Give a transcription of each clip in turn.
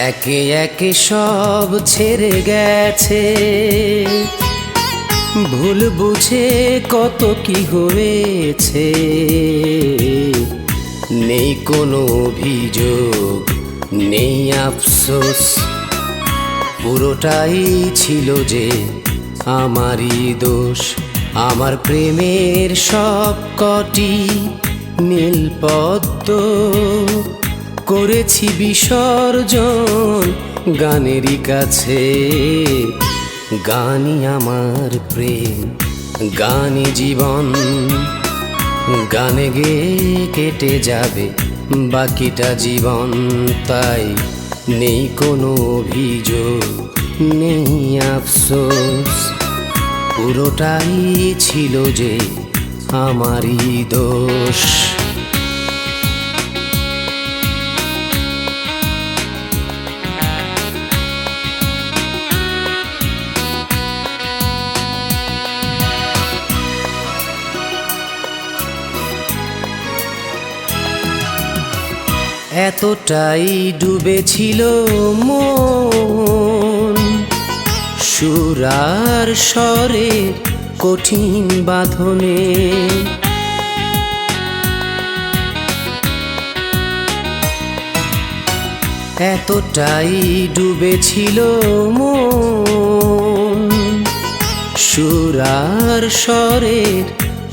একে একে সব ছেড়ে গেছে, ভুল বুঝে কত কি হয়েছে। নেই কোনো অভিযোগ, নেই আফসোস, পুরোটাই ছিল যে আমারই দোষ। আমার প্রেমের সব কটি নীলপদ্ম করেছি বিসর্জন গানেরই কাছে। গানই আমার প্রেম, গানই জীবন, গানে গেয়ে কেটে যাবে বাকিটা জীবন। তাই নেই কোনো অভিযোগ, নেই আফসোস, পুরোটাই ছিল যে আমারই দোষ। এতটাই ডুবেছিল মন সুর আর স্বরের কঠিন বাঁধনে। এতটাই ডুবেছিল মন সুর আর স্বরের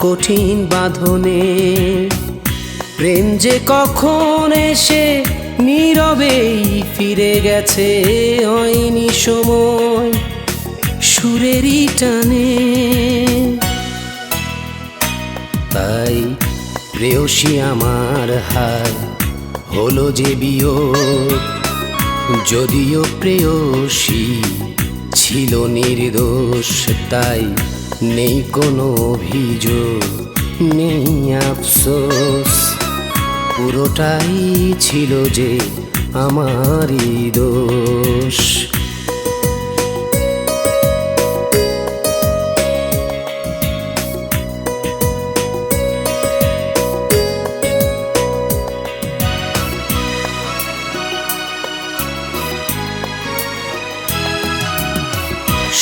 কঠিন বাঁধনে। প্রেম যে কখন এসে নীরবেই ফিরে গেছে, হয়নি সময় সুরেরই টানে। তাই প্রেয়সী আমার হায় হলো যে বিয়োগ, যদিও প্রেয়সী ছিল নির্দোষ। তাই নেই কোনো অভিযোগ, নেই আফসোস, পুরোটাই ছিল যে আমারই দোষ।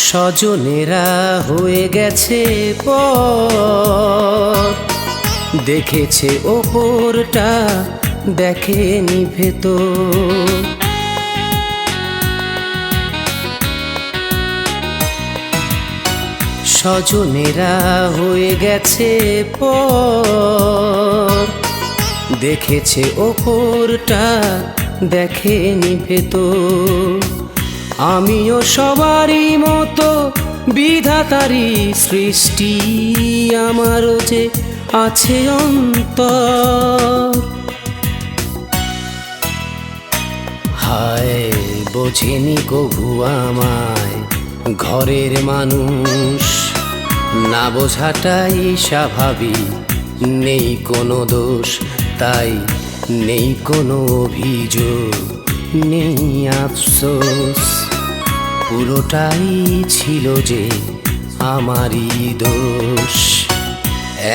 স্বজনেরা হয়ে গেছে পর, দেখেছে ওপরটা দেখেনি ভেতর। স্বজনেরা হয়ে গেছে পর, দেখেছে ওপরটা দেখেনি ভেতর। আমিও সবারই মতো বিধাতারই সৃষ্টি, আমারও যে আছে অন্তর। হায় বোঝেনি কভু আমায় ঘরের মানুষ, না বোঝাটাই স্বাভাবিক, নেই কোনো দোষ। তাই নেই কোনো অভিযোগ, নেই আফসোস, পুরোটাই ছিল যে আমারই দোষ।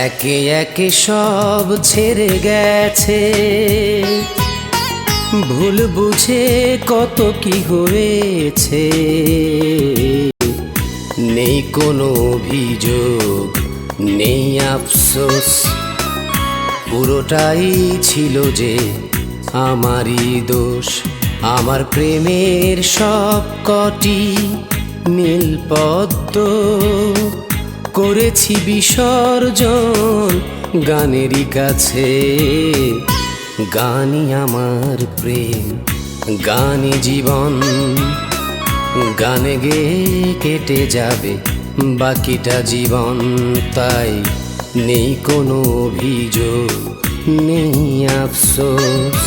একে একে সব ছেড়ে গেছে, ভুল বুঝে কত কি হয়েছে। নেই কোনো অভিযোগ, নেই আফসোস, পুরোটাই ছিল যে আমারই দোষ। আমার প্রেমের সব কটি নীলপদ্ম করেছি বিসর্জন গানেরই কাছে। গানই আমার প্রেম, গানই জীবন, গানে গেয়ে কেটে যাবে বাকিটা জীবন। তাই নেই কোনো অভিযোগ, নেই আফসোস,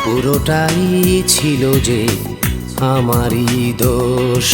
পুরোটাই ছিল যে আমারই দোষ।